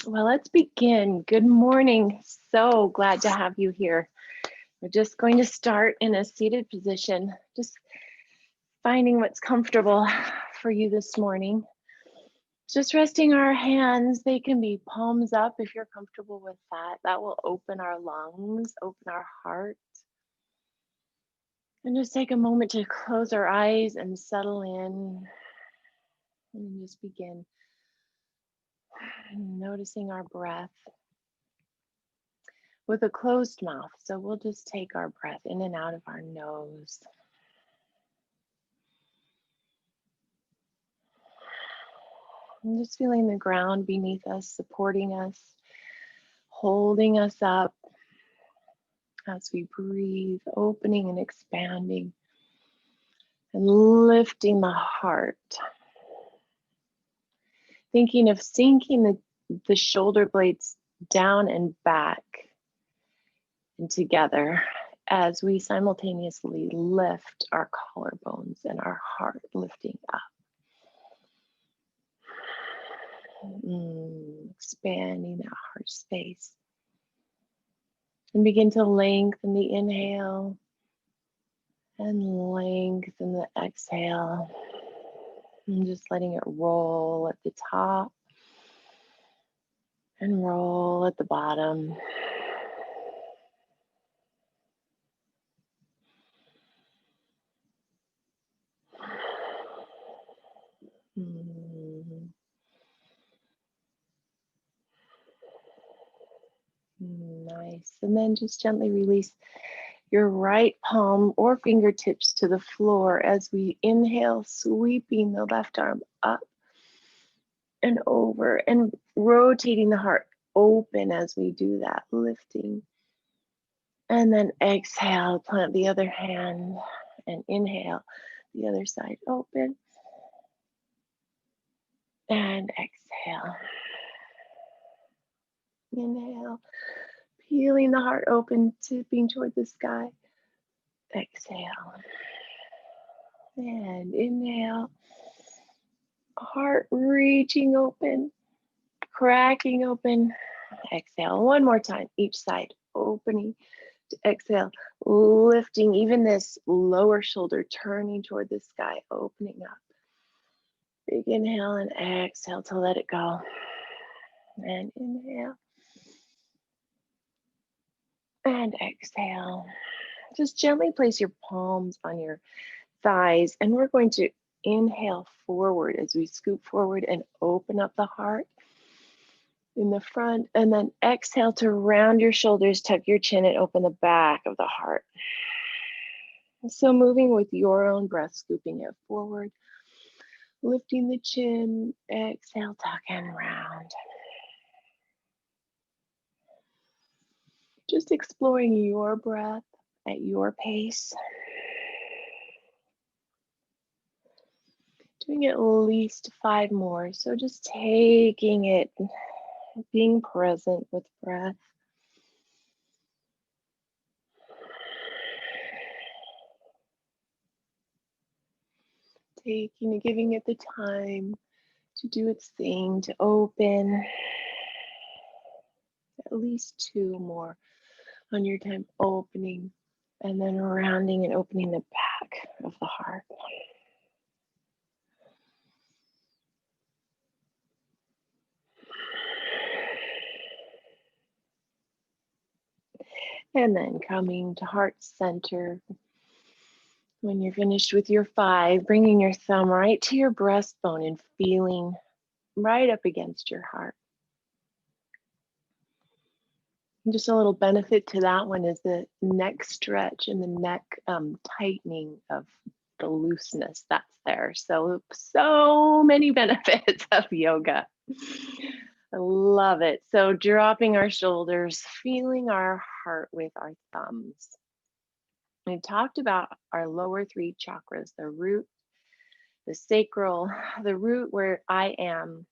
Well, let's begin. Good morning. So glad to have you here. We're just going to start in a seated position, just finding what's comfortable for you this morning. Just resting our hands. They can be palms up if you're comfortable with that. That will open our lungs, open our heart. And just take a moment to close our eyes and settle in and just begin noticing our breath with a closed mouth. So we'll just take our breath in and out of our nose. And just feeling the ground beneath us, supporting us, holding us up as we breathe, opening and expanding, and lifting the heart. Thinking of sinking the shoulder blades down and back and together as we simultaneously lift our collarbones and our heart lifting up. Expanding that heart space. And begin to lengthen the inhale and lengthen the exhale. And just letting it roll at the top and roll at the bottom. Nice. And then just gently release your right palm or fingertips to the floor as we inhale, sweeping the left arm up and over and rotating the heart open as we do that, lifting. And then exhale, plant the other hand and inhale, the other side open. And exhale. Inhale, peeling the heart open, tipping toward the sky. Exhale. And inhale, heart reaching open, cracking open. Exhale. One more time, each side, opening to exhale, lifting even this lower shoulder, turning toward the sky, opening up. Big inhale and exhale to let it go. And inhale. And exhale. Just gently place your palms on your thighs, and we're going to inhale forward as we scoop forward and open up the heart in the front, and then exhale to round your shoulders, tuck your chin, and open the back of the heart. So moving with your own breath, scooping it forward, lifting the chin, exhale, tuck and round. Just exploring your breath at your pace. Doing at least 5 more. So just taking it, being present with breath. Giving it the time to do its thing, to open. At least 2 more on your time, opening and then rounding and opening the back of the heart. And then coming to heart center. When you're finished with your 5, bringing your thumb right to your breastbone and feeling right up against your heart. And just a little benefit to that one is the neck stretch and the neck tightening of the looseness that's there. So many benefits of yoga. I love it. So dropping our shoulders, feeling our heart with our thumbs. We talked about our lower 3 chakras, the root, the sacral, the root where I am,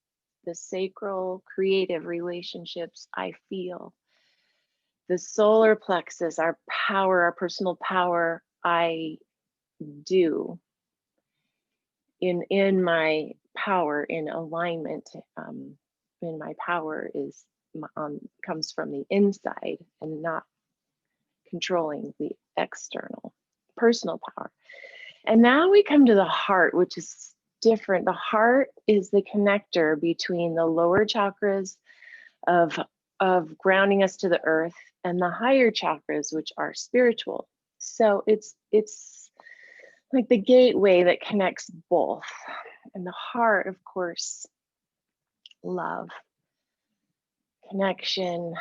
the sacral creative relationships I feel, the solar plexus, our power, our personal power I do in my power, in alignment, and my power is comes from the inside and not controlling the external personal power. And now we come to the heart, which is different. The heart is the connector between the lower chakras of grounding us to the earth and the higher chakras, which are spiritual. So it's like the gateway that connects both. And the heart, of course, love, connection,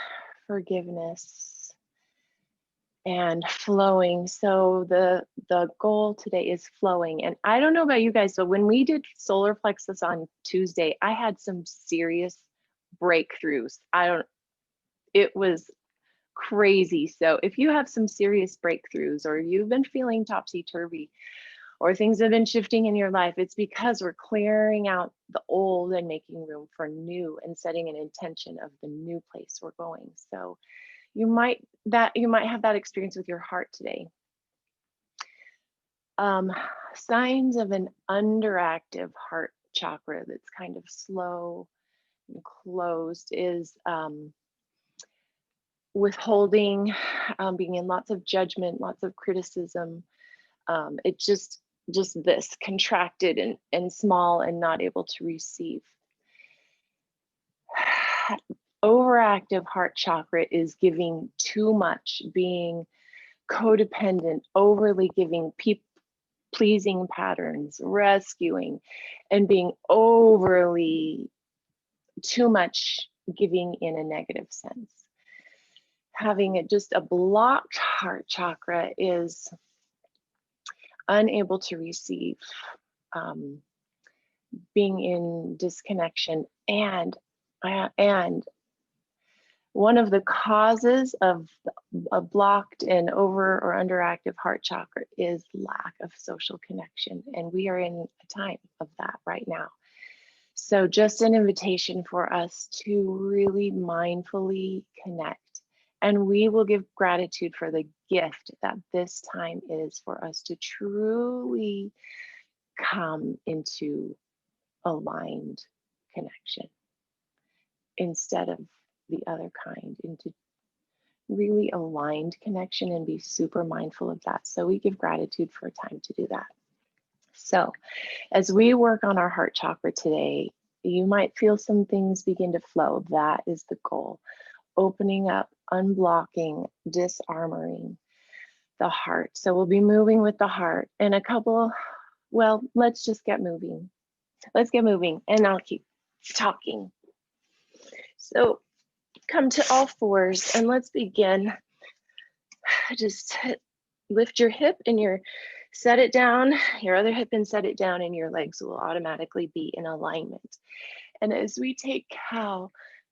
forgiveness, and flowing. So the goal today is flowing. And I don't know about you guys, but when we did solar plexus on Tuesday, I had some serious breakthroughs. It was crazy. So if you have some serious breakthroughs, or you've been feeling topsy-turvy, or things have been shifting in your life, it's because we're clearing out the old and making room for new and setting an intention of the new place we're going. So you might have that experience with your heart today. Signs of an underactive heart chakra that's kind of slow and closed is withholding, being in lots of judgment, lots of criticism. It just this contracted and small and not able to receive. Overactive heart chakra is giving too much, being codependent, overly giving, pleasing patterns, rescuing, and being overly too much giving in a negative sense. Having just a blocked heart chakra is unable to receive, being in disconnection, and one of the causes of a blocked and over or underactive heart chakra is lack of social connection. And we are in a time of that right now. So just an invitation for us to really mindfully connect. And we will give gratitude for the gift that this time is for us to truly come into aligned connection instead of the other kind, into really aligned connection, and be super mindful of that. So we give gratitude for a time to do that. So as we work on our heart chakra today, you might feel some things begin to flow. That is the goal. Opening up, unblocking, disarmoring the heart. So we'll be moving with the heart, and let's just get moving. Let's get moving, and I'll keep talking. So come to all fours and let's begin. Just lift your hip and set it down, your other hip, and set it down, and your legs will automatically be in alignment. And as we take cow,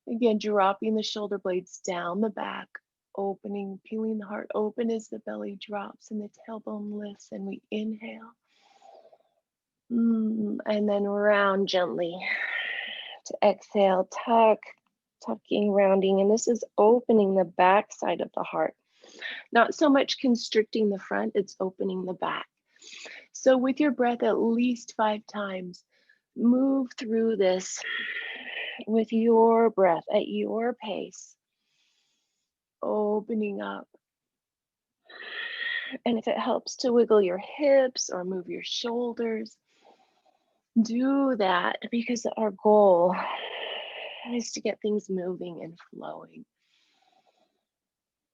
again, dropping the shoulder blades down the back, opening, peeling the heart open as the belly drops and the tailbone lifts, and we inhale. And then round gently to exhale, tucking, rounding. And this is opening the back side of the heart. Not so much constricting the front, it's opening the back. So with your breath at least 5 times, move through this with your breath at your pace, opening up. And if it helps to wiggle your hips or move your shoulders, do that, because our goal is to get things moving and flowing.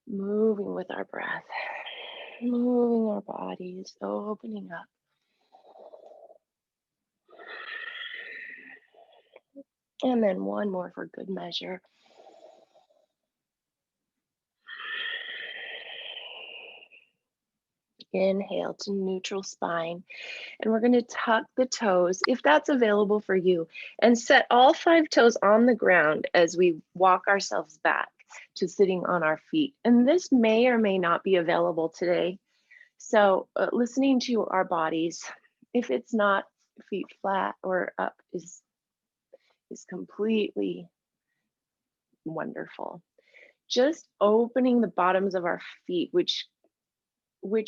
Moving with our breath, moving our bodies, opening up. And then one more for good measure. Inhale to neutral spine. And we're going to tuck the toes, if that's available for you, and set all 5 toes on the ground as we walk ourselves back to sitting on our feet. And this may or may not be available today. So listening to our bodies, if it's not feet flat or up, is completely wonderful. Just opening the bottoms of our feet, which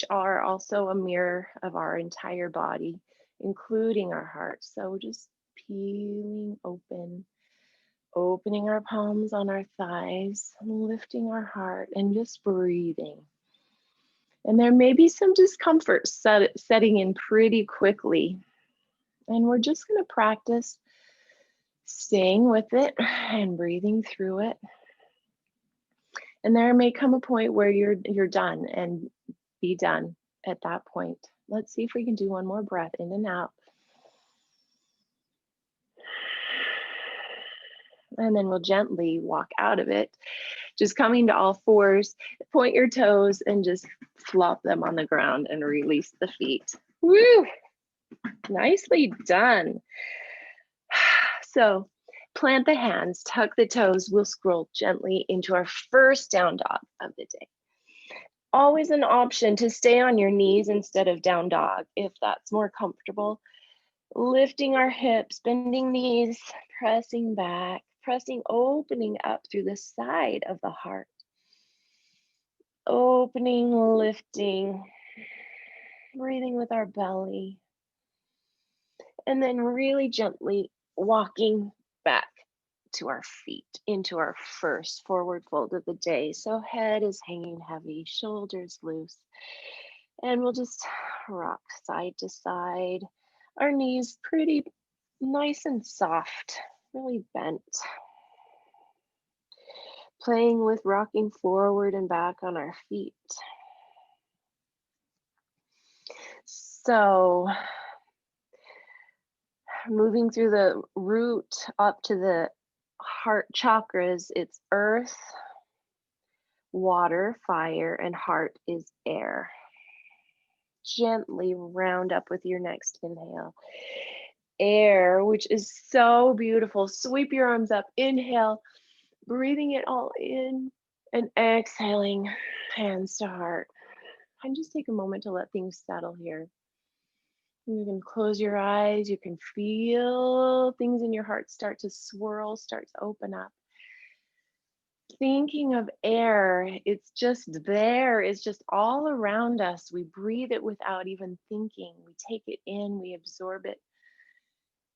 are also a mirror of our entire body, including our heart. So just peeling open, Opening our palms on our thighs, lifting our heart, and just breathing. And there may be some discomfort setting in pretty quickly. And we're just going to practice staying with it and breathing through it. And there may come a point where you're done, and be done at that point. Let's see if we can do one more breath in and out. And then we'll gently walk out of it, just coming to all fours. Point your toes and just flop them on the ground and release the feet. Woo! Nicely done. So plant the hands, tuck the toes. We'll scroll gently into our first down dog of the day. Always an option to stay on your knees instead of down dog if that's more comfortable. Lifting our hips, bending knees, pressing back, pressing, opening up through the side of the heart. Opening, lifting, breathing with our belly. And then really gently walking back to our feet into our first forward fold of the day. So head is hanging heavy, shoulders loose. And we'll just rock side to side. Our knees pretty nice and soft, really bent. Playing with rocking forward and back on our feet. So moving through the root up to the heart chakras, it's earth, water, fire, and heart is air. Gently round up with your next inhale. Air, which is so beautiful. Sweep your arms up. Inhale, breathing it all in, and exhaling, hands to heart. And just take a moment to let things settle here. You can close your eyes. You can feel things in your heart start to swirl, start to open up. Thinking of air, it's just there, it's just all around us. We breathe it without even thinking. We take it in, we absorb it.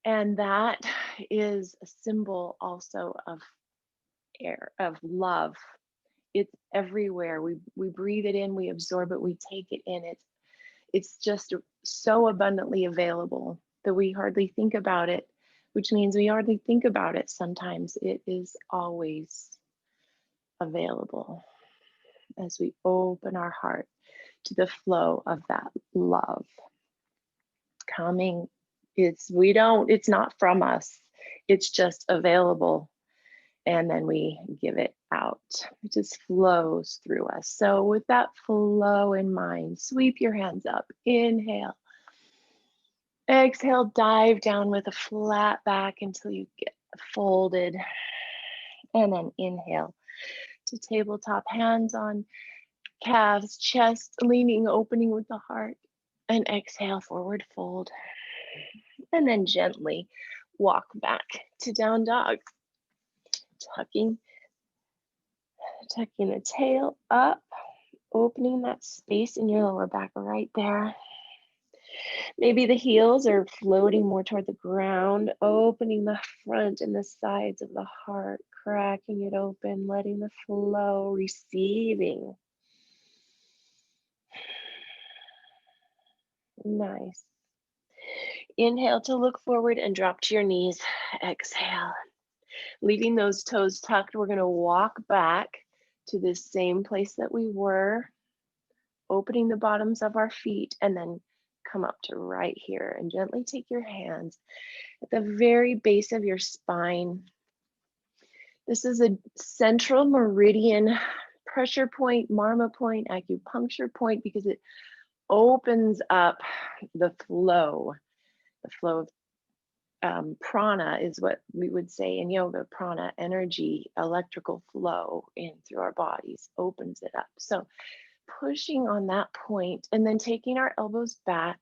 And that is a symbol also of air, of love. It's everywhere. We breathe it in, we absorb it, we take it in. It's just so abundantly available that we hardly think about it, which means we hardly think about it sometimes. It is always available as we open our heart to the flow of that love coming. It's not from us, it's just available, and then we give it out. It just flows through us. So with that flow in mind, sweep your hands up. Inhale, exhale, dive down with a flat back until you get folded, and then inhale to tabletop, hands on calves, chest leaning, opening with the heart, and exhale, forward fold. And then gently walk back to down dog. Tucking the tail up, opening that space in your lower back right there. Maybe the heels are floating more toward the ground, opening the front and the sides of the heart, cracking it open, letting the flow, receiving. Nice. Inhale to look forward and drop to your knees. Exhale. Leaving those toes tucked, we're going to walk back to the same place that we were, opening the bottoms of our feet, and then come up to right here and gently take your hands at the very base of your spine. This is a central meridian pressure point, marma point, acupuncture point, because it opens up the flow. The flow of prana is what we would say in yoga. Prana, energy, electrical flow in through our bodies, opens it up. So pushing on that point and then taking our elbows back.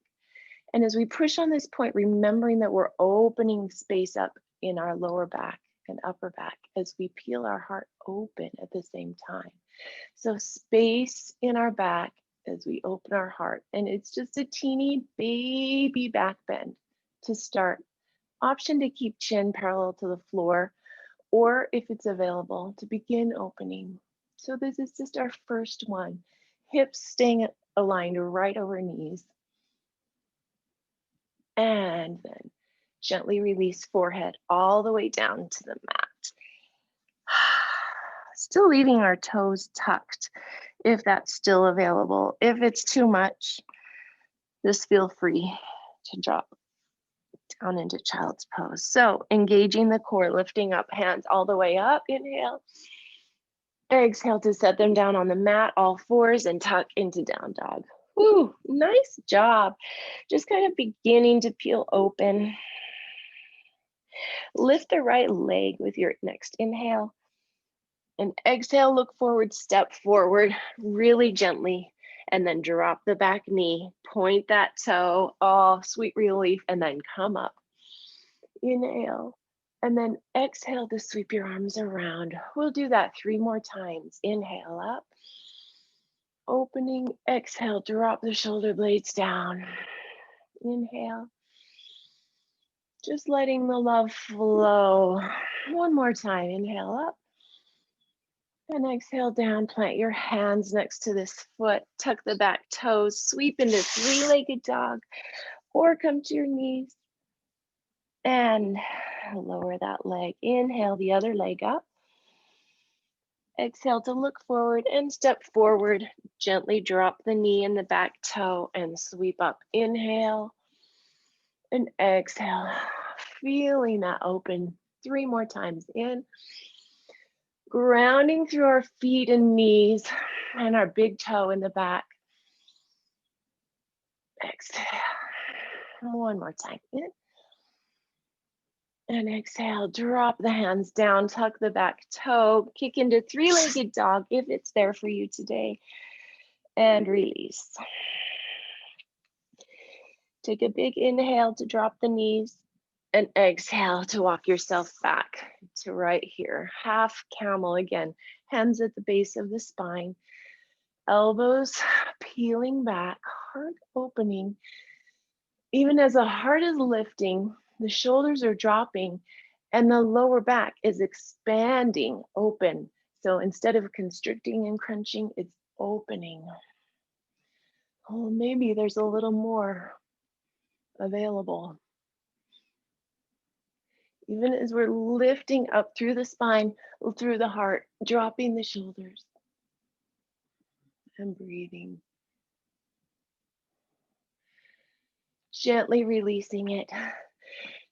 And as we push on this point, remembering that we're opening space up in our lower back and upper back as we peel our heart open at the same time. So space in our back as we open our heart. And it's just a teeny baby back bend to start. Option to keep chin parallel to the floor, or if it's available, to begin opening. So this is just our first one. Hips staying aligned right over knees. And then gently release forehead all the way down to the mat. Still leaving our toes tucked if that's still available. If it's too much, just feel free to drop down into child's pose. So engaging the core, lifting up, hands all the way up. Inhale. Exhale to set them down on the mat, all fours, and tuck into down dog. Woo, nice job. Just kind of beginning to peel open. Lift the right leg with your next inhale. And exhale, look forward, step forward really gently. And then drop the back knee, point that toe, oh, sweet relief, and then come up. Inhale, and then exhale to sweep your arms around. We'll do that 3 more times. Inhale up, opening, exhale, drop the shoulder blades down. Inhale, just letting the love flow. 1 more time. Inhale up. And exhale down, plant your hands next to this foot, tuck the back toes, sweep into 3-legged dog, or come to your knees and lower that leg. Inhale the other leg up. Exhale to look forward and step forward. Gently drop the knee and the back toe and sweep up. Inhale and exhale. Feeling that open 3 more times. In. Grounding through our feet and knees and our big toe in the back. Exhale. 1 more time. In. And exhale, drop the hands down, tuck the back toe, kick into 3-legged dog if it's there for you today, and release. Take a big inhale to drop the knees, and exhale to walk yourself back to right here. Half camel again, hands at the base of the spine, elbows peeling back, heart opening. Even as the heart is lifting, the shoulders are dropping, and the lower back is expanding, open. So instead of constricting and crunching, it's opening. Oh, maybe there's a little more available. Even as we're lifting up through the spine, through the heart, dropping the shoulders and breathing. Gently releasing it.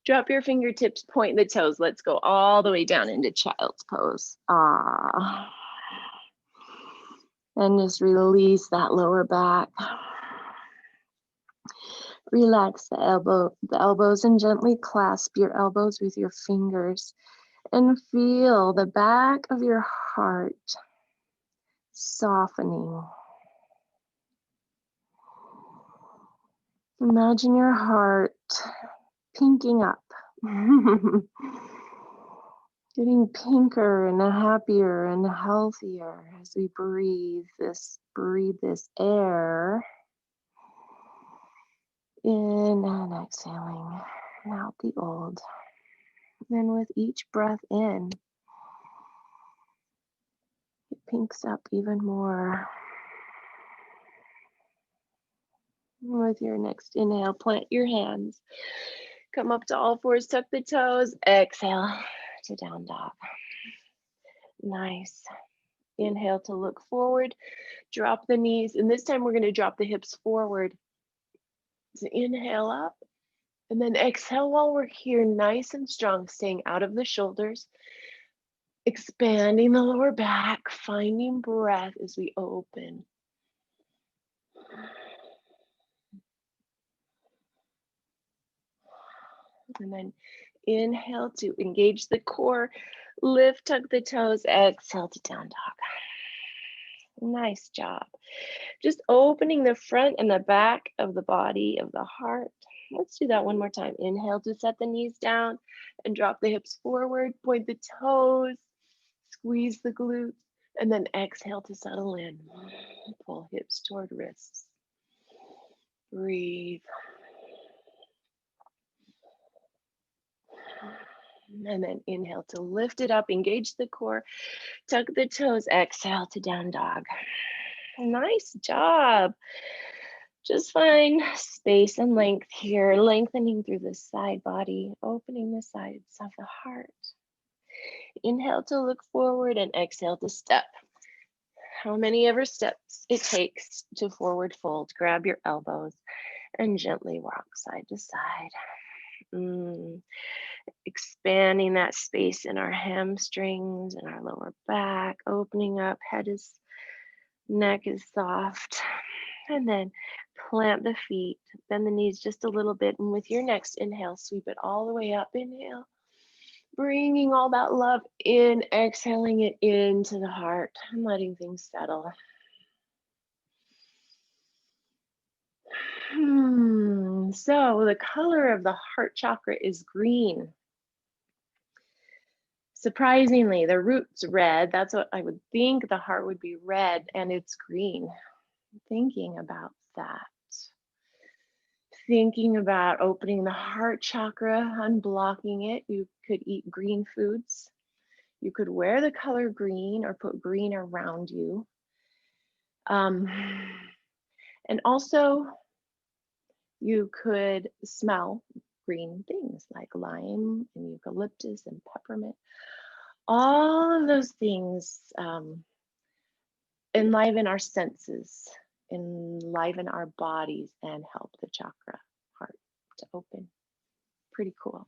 Drop your fingertips, point the toes. Let's go all the way down into child's pose. Ah. And just release that lower back. Relax the elbows and gently clasp your elbows with your fingers and feel the back of your heart softening. Imagine your heart pinking up. Getting pinker and happier and healthier as we breathe this air in and exhaling out the old. And with each breath in, it pinks up even more. With your next inhale, plant your hands. Come up to all fours, tuck the toes. Exhale to down dog. Nice. Inhale to look forward. Drop the knees. And this time we're going to drop the hips forward. So inhale up. And then exhale while we're here, nice and strong, staying out of the shoulders. Expanding the lower back, finding breath as we open. And then inhale to engage the core, lift, tuck the toes, exhale to down dog. Nice job. Just opening the front and the back of the body, of the heart. Let's do that 1 more time. Inhale to set the knees down and drop the hips forward, point the toes, squeeze the glutes, and then exhale to settle in. Pull hips toward wrists. Breathe. And then inhale to lift it up, engage the core, tuck the toes, exhale to down dog. Nice job. Just find space and length here, lengthening through the side body, opening the sides of the heart. Inhale to look forward and exhale to step. How many ever steps it takes to forward fold. Grab your elbows and gently walk side to side. Expanding that space in our hamstrings and our lower back, opening up, neck is soft. And then plant the feet, bend the knees just a little bit. And with your next inhale, sweep it all the way up. Inhale, bringing all that love in, exhaling it into the heart and letting things settle. So the color of the heart chakra is green. Surprisingly, the root's red. That's what I would think the heart would be red, and it's green. Thinking about that. Thinking about opening the heart chakra, unblocking it. You could eat green foods. You could wear the color green or put green around you. And also, you could smell green things like lime and eucalyptus and peppermint. All of those things enliven our senses, enliven our bodies, and help the chakra heart to open. Pretty cool.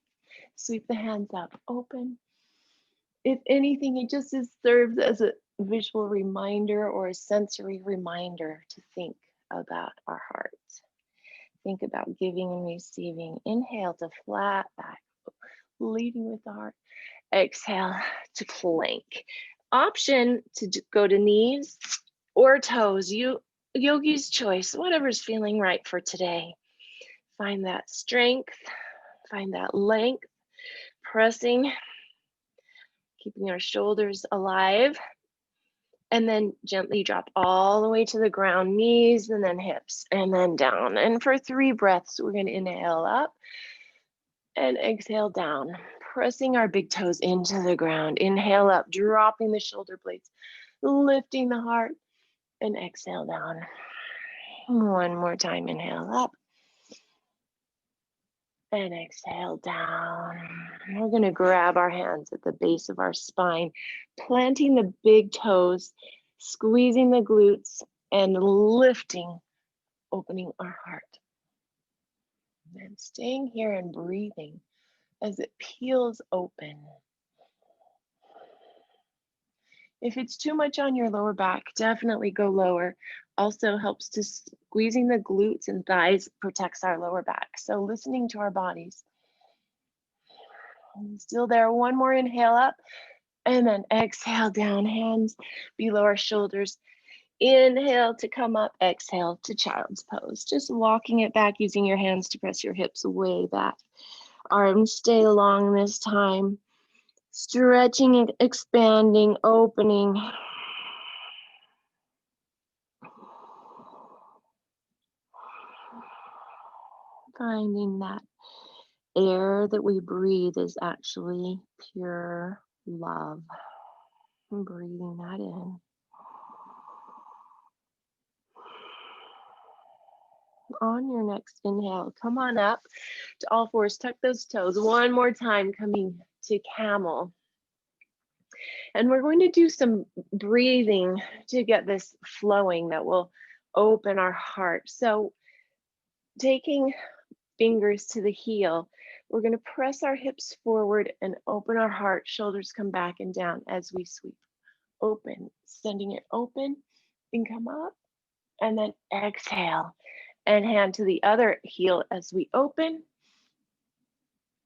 Sweep the hands up, open. If anything, it just serves as a visual reminder or a sensory reminder to think about our heart. Think about giving and receiving. Inhale to flat back, leading with the heart. Exhale to plank. Option to go to knees or toes. Yogi's choice, whatever's feeling right for today. Find that strength, find that length, pressing, keeping our shoulders alive, and then gently drop all the way to the ground, knees and then hips and then down. And for 3 breaths, we're going to inhale up and exhale down, pressing our big toes into the ground. Inhale up, dropping the shoulder blades, lifting the heart, and exhale down. One more time, inhale up and exhale down. We're going to grab our hands at the base of our spine, planting the big toes, squeezing the glutes, and lifting, opening our heart. And staying here and breathing as it peels open. If it's too much on your lower back, definitely go lower. Also helps to squeezing the glutes and thighs protects our lower back. So listening to our bodies. And still there, one more inhale up and then exhale down, hands below our shoulders. Inhale to come up, exhale to child's pose. Just walking it back, using your hands to press your hips way back. Arms stay long this time. Stretching and expanding, opening. Finding that air that we breathe is actually pure love. And breathing that in. On your next inhale, come on up to all fours, tuck those toes. One more time, coming to camel. And we're going to do some breathing to get this flowing that will open our heart. So taking fingers to the heel, we're going to press our hips forward and open our heart. Shoulders come back and down as we sweep. Open, sending it open and come up. And then exhale and hand to the other heel as we open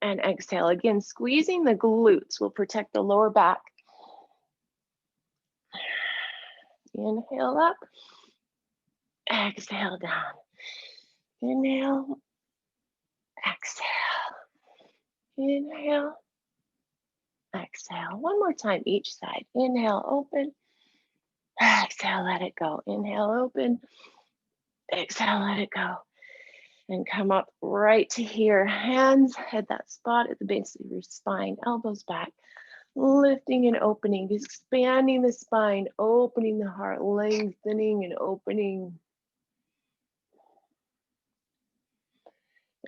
and exhale. Again, squeezing the glutes will protect the lower back. Inhale up, exhale down. Inhale, exhale. Inhale, exhale. One more time each side. Inhale, open. Exhale, let it go. Inhale, open. Exhale, let it go. And come up right to here. Hands at that spot at the base of your spine, elbows back, lifting and opening, expanding the spine, opening the heart, lengthening and opening.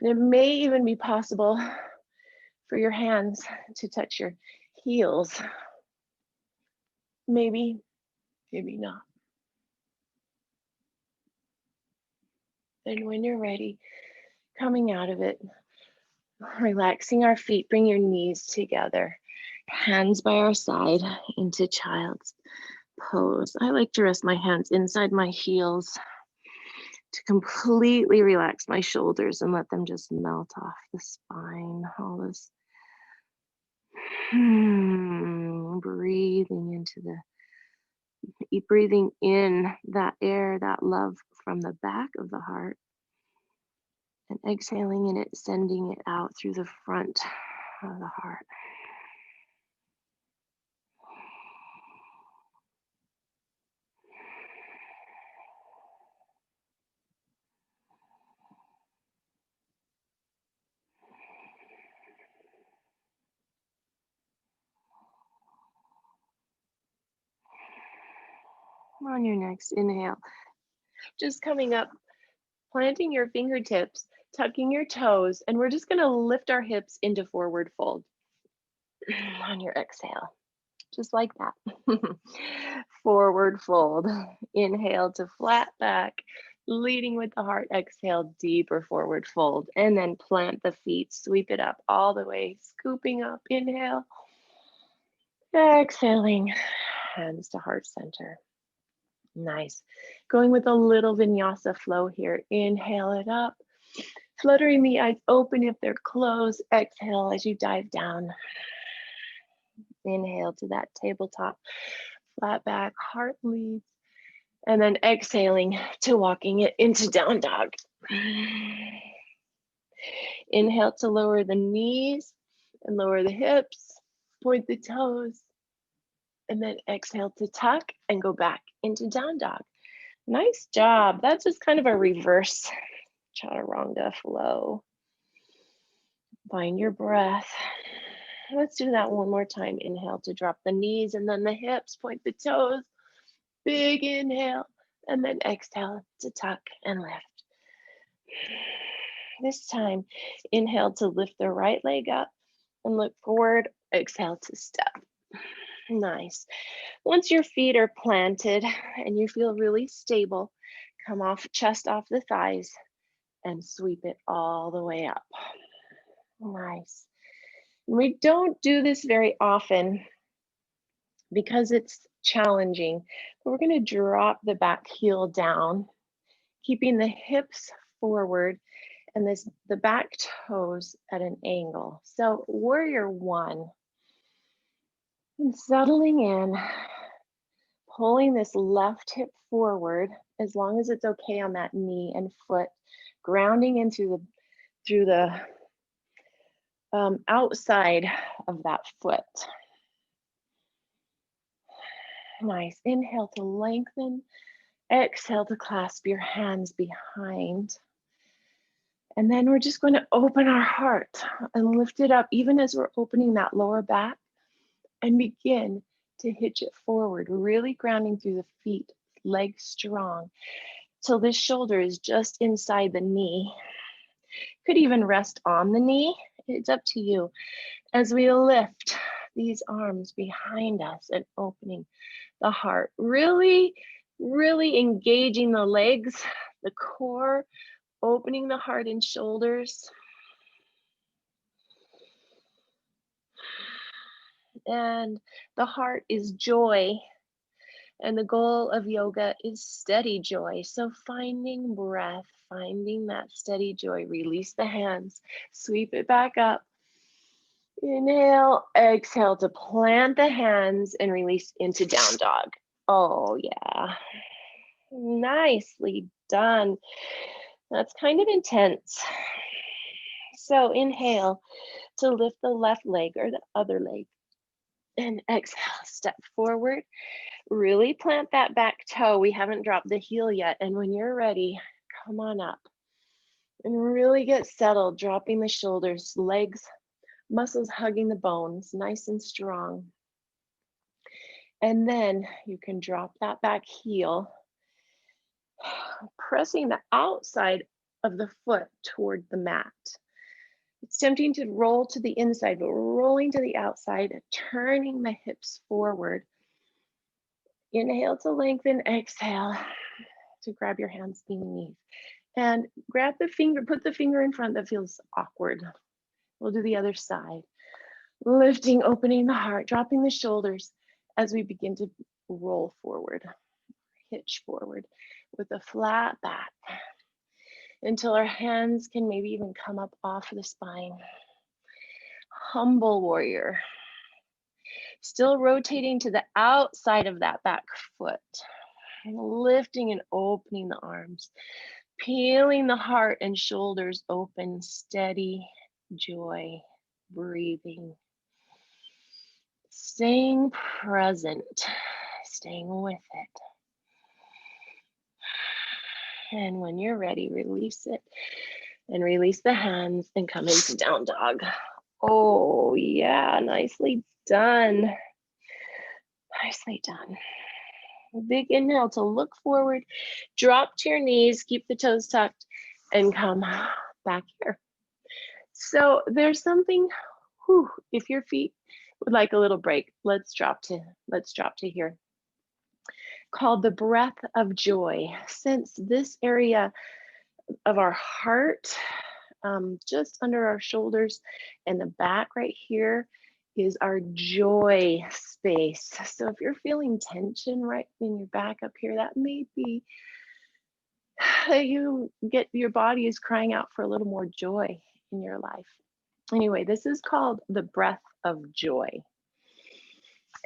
And it may even be possible for your hands to touch your heels. Maybe, maybe not. And when you're ready, coming out of it, relaxing our feet, bring your knees together, hands by our side into child's pose. I like to rest my hands inside my heels to completely relax my shoulders and let them just melt off the spine. All this breathing into breathing in that air, that love from the back of the heart, and exhaling in it, sending it out through the front of the heart. On your next inhale, just coming up, planting your fingertips, tucking your toes, and we're just going to lift our hips into forward fold on your exhale, just like that. Forward fold. Inhale to flat back, leading with the heart. Exhale, deeper forward fold, and then plant the feet, sweep it up all the way, scooping up. Inhale, exhaling, hands to heart center. Nice. Going with a little vinyasa flow here. Inhale it up, fluttering the eyes open if they're closed. Exhale as you dive down. Inhale to that tabletop, flat back, heart leads. And then exhaling to walking it into down dog. Inhale to lower the knees and lower the hips, point the toes. And then exhale to tuck and go back into down dog. Nice job. That's just kind of a reverse chaturanga flow. Find your breath. Let's do that one more time. Inhale to drop the knees and then the hips, point the toes. Big inhale, and then exhale to tuck and lift. This time, inhale to lift the right leg up and look forward. Exhale to step. Nice. Once your feet are planted and you feel really stable, come off, chest off the thighs and sweep it all the way up. Nice. We don't do this very often because it's challenging, but we're going to drop the back heel down, keeping the hips forward and the back toes at an angle. So warrior one, and settling in, pulling this left hip forward as long as it's okay on that knee and foot, grounding into through the outside of that foot. Nice. Inhale to lengthen. Exhale to clasp your hands behind. And then we're just going to open our heart and lift it up, even as we're opening that lower back, and begin to hitch it forward, really grounding through the feet, legs strong, till this shoulder is just inside the knee. Could even rest on the knee. It's up to you. As we lift these arms behind us and opening the heart, really, really engaging the legs, the core, opening the heart and shoulders. And the heart is joy. And the goal of yoga is steady joy. So finding breath, finding that steady joy, release the hands, sweep it back up. Inhale, exhale to plant the hands and release into down dog. Oh yeah, nicely done. That's kind of intense. So inhale to lift the left leg or the other leg. And exhale, step forward. Really plant that back toe. We haven't dropped the heel yet. And when you're ready, come on up. And really get settled, dropping the shoulders, legs, muscles hugging the bones, nice and strong. And then you can drop that back heel, pressing the outside of the foot toward the mat. It's tempting to roll to the inside, but we're rolling to the outside, turning the hips forward. Inhale to lengthen, exhale to grab your hands beneath. And grab the finger, put the finger in front that feels awkward. We'll do the other side. Lifting, opening the heart, dropping the shoulders as we begin to roll forward, hitch forward with a flat back until our hands can maybe even come up off the spine. Humble warrior. Still rotating to the outside of that back foot. Lifting and opening the arms. Peeling the heart and shoulders open. Steady joy. Breathing. Staying present. Staying with it. And when you're ready, release it. And release the hands and come into down dog. Oh, yeah, nicely done. Nicely done. Big inhale to look forward, drop to your knees, keep the toes tucked, and come back here. So there's something, if your feet would like a little break, let's drop to here. Called the breath of joy. Sense this area of our heart, just under our shoulders and the back right here is our joy space. So if you're feeling tension right in your back up here, that may be that your body is crying out for a little more joy in your life. Anyway, this is called the breath of joy.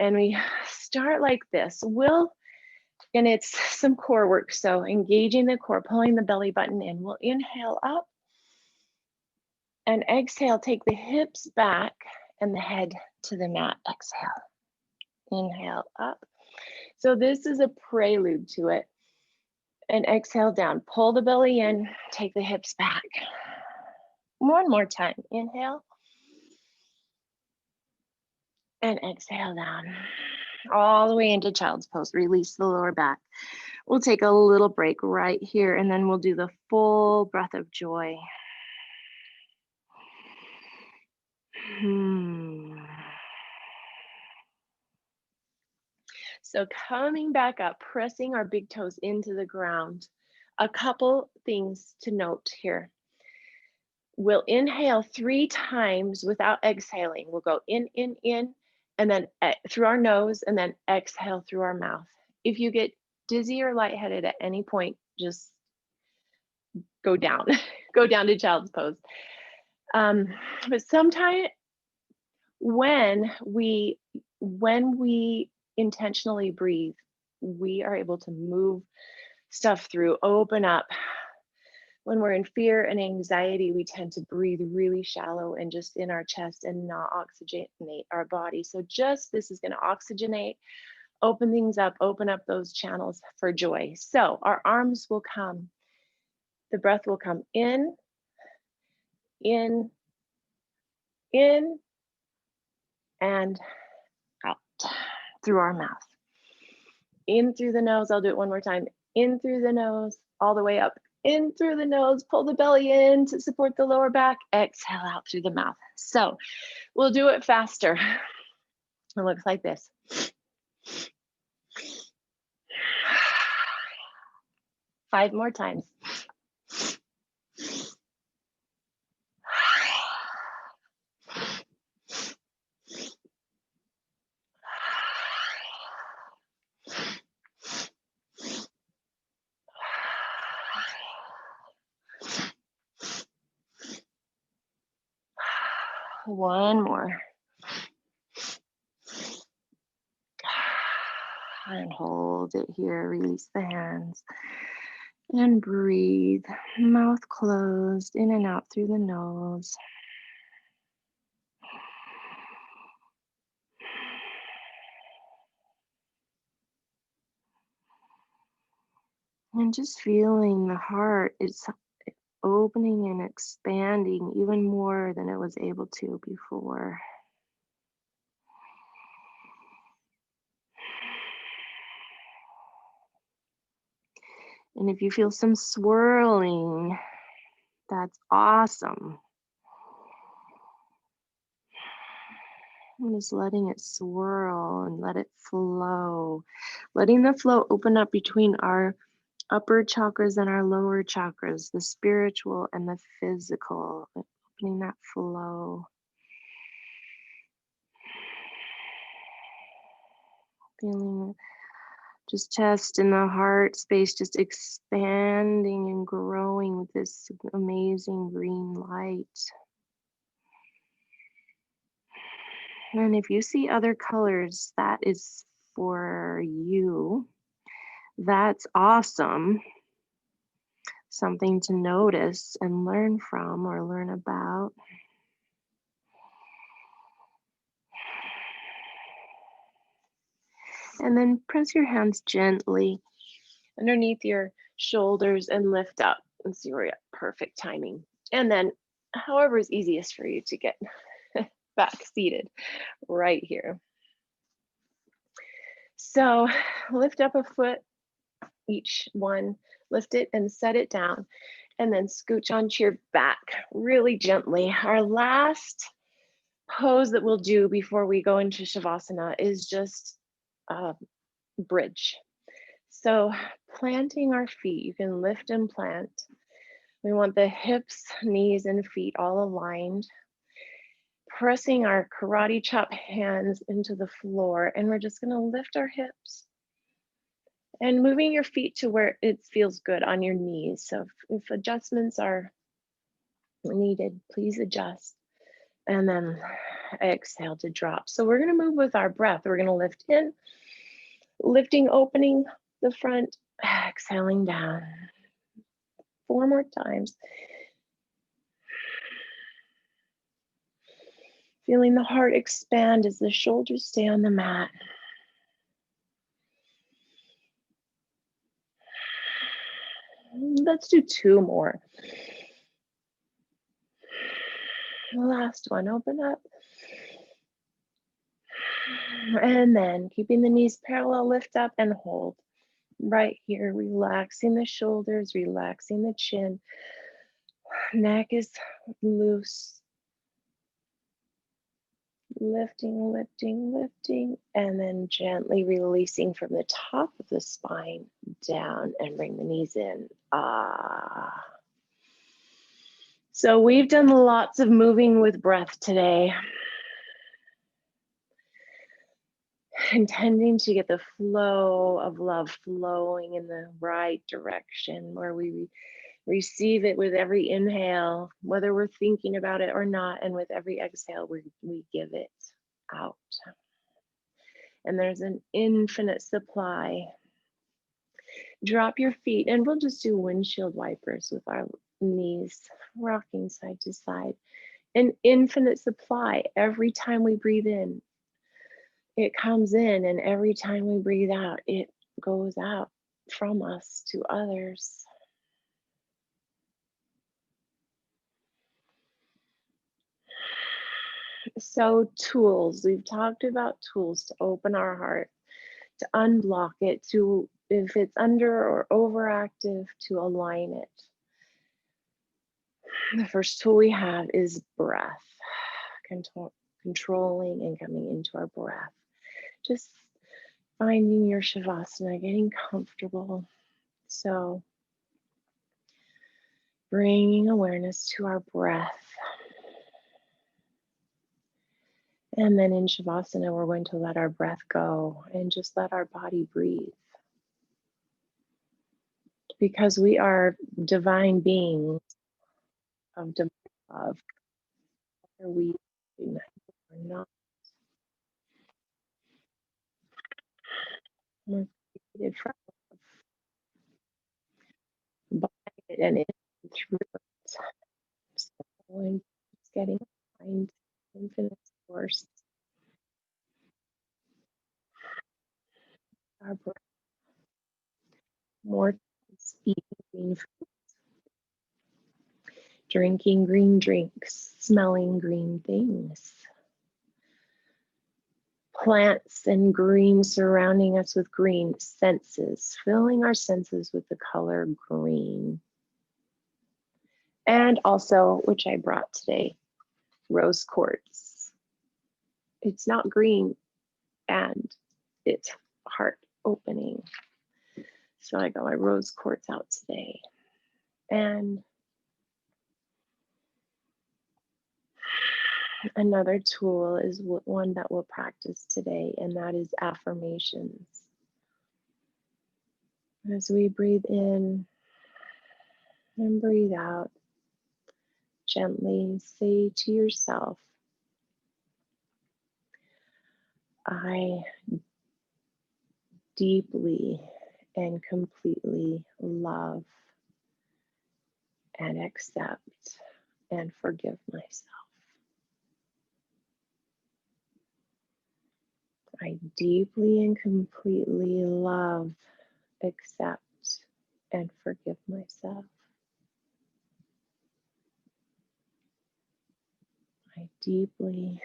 And we start like this. And it's some core work. So engaging the core, pulling the belly button in. We'll inhale up and exhale, take the hips back and the head to the mat. Exhale, inhale up. So this is a prelude to it. And exhale down, pull the belly in, take the hips back. One more time, inhale. And exhale down, all the way into child's pose. Release the lower back. We'll take a little break right here, and then we'll do the full breath of joy. So coming back up, pressing our big toes into the ground. A couple things to note here. We'll inhale 3 times without exhaling. We'll go in, and then through our nose, and then exhale through our mouth. If you get dizzy or lightheaded at any point, just go down, go down to child's pose. But sometimes when we intentionally breathe, we are able to move stuff through, open up. When we're in fear and anxiety, we tend to breathe really shallow and just in our chest and not oxygenate our body. So this is going to oxygenate, open things up, open up those channels for joy. So our arms will come, the breath will come in, and out through our mouth. In through the nose, I'll do it one more time. In through the nose, all the way up. In through the nose, pull the belly in to support the lower back. Exhale out through the mouth. So we'll do it faster. It looks like this. Five more times. One more. And hold it here, release the hands. And breathe, mouth closed, in and out through the nose. And just feeling the heart, opening and expanding even more than it was able to before. And if you feel some swirling, that's awesome. I'm just letting it swirl and let it flow. Letting the flow open up between our upper chakras and our lower chakras, the spiritual and the physical, opening that flow. Feeling just chest and the heart space just expanding and growing with this amazing green light. And if you see other colors, that is for you. That's awesome. Something to notice and learn from or learn about. And then press your hands gently underneath your shoulders and lift up and see where you're at. Perfect timing. And then however is easiest for you to get back seated right here. So lift up a foot, each one, lift it and set it down, and then scooch onto your back really gently. Our last pose that we'll do before we go into Shavasana is just a bridge. So planting our feet, you can lift and plant. We want the hips, knees, and feet all aligned. Pressing our karate chop hands into the floor, and we're just gonna lift our hips and moving your feet to where it feels good on your knees. So if adjustments are needed, please adjust. And then exhale to drop. So we're going to move with our breath. We're going to lift in, lifting, opening the front, exhaling down. 4 more times. Feeling the heart expand as the shoulders stay on the mat. Let's do 2 more. The last one, open up. And then keeping the knees parallel, lift up and hold. Right here, relaxing the shoulders, relaxing the chin. Neck is loose. Lifting, lifting, lifting, and then gently releasing from the top of the spine down and bring the knees in. Ah. So we've done lots of moving with breath today. Intending to get the flow of love flowing in the right direction where we receive it with every inhale, whether we're thinking about it or not, and with every exhale, we give it out. And there's an infinite supply. Drop your feet, and we'll just do windshield wipers with our knees rocking side to side. An infinite supply. Every time we breathe in, it comes in, and every time we breathe out, it goes out from us to others. So tools, we've talked about tools to open our heart, to unblock it, to, if it's under or overactive, to align it. The first tool we have is breath, controlling and coming into our breath. Just finding your Shavasana, getting comfortable. So bringing awareness to our breath. And then in Shavasana, we're going to let our breath go and just let our body breathe. Because we are divine beings of divine love, whether we recognize it or not. We're created from by it and in and through it. So when it's getting aligned, infinite source, our breath, more speaking, drinking green drinks, smelling green things. Plants and green surrounding us with green senses, filling our senses with the color green. And also, which I brought today, rose quartz. It's not green and it's heart opening. So I got my rose quartz out today. And another tool is one that we'll practice today, and that is affirmations. As we breathe in and breathe out, gently say to yourself, I deeply and completely love and accept and forgive myself. I deeply and completely love, accept, and forgive myself. I deeply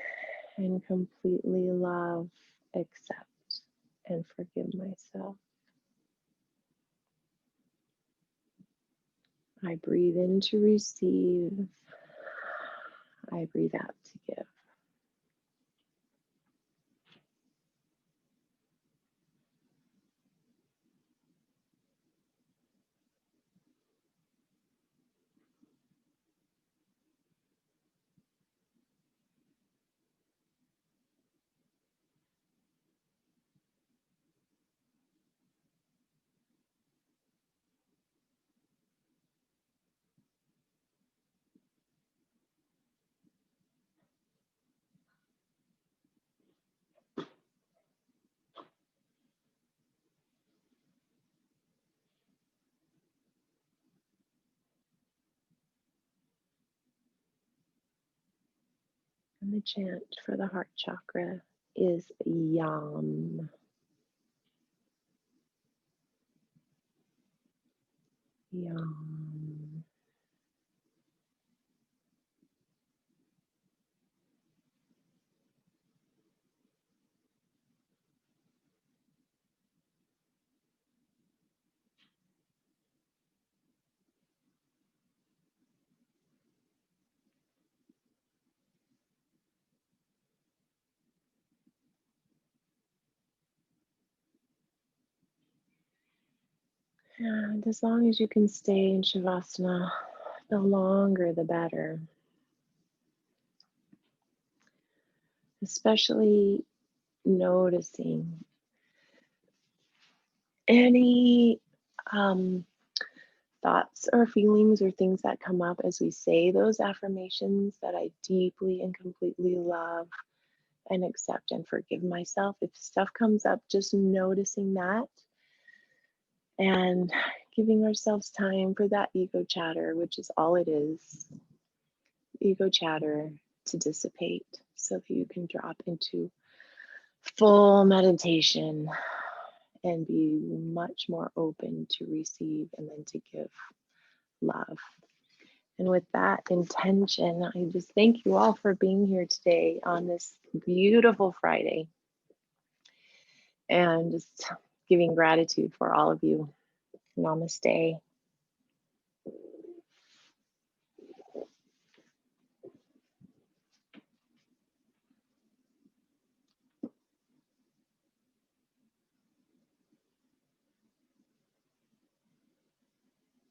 and completely love, accept, and forgive myself. I breathe in to receive. I breathe out to give. And the chant for the heart chakra is Yam. Yam. And as long as you can stay in Shavasana, the longer the better. Especially noticing any thoughts or feelings or things that come up as we say those affirmations that I deeply and completely love and accept and forgive myself. If stuff comes up, just noticing that and giving ourselves time for that ego chatter, which is all it is, ego chatter, to dissipate so that you can drop into full meditation and be much more open to receive and then to give love. And with that intention, I just thank you all for being here today on this beautiful Friday and just giving gratitude for all of you. Namaste.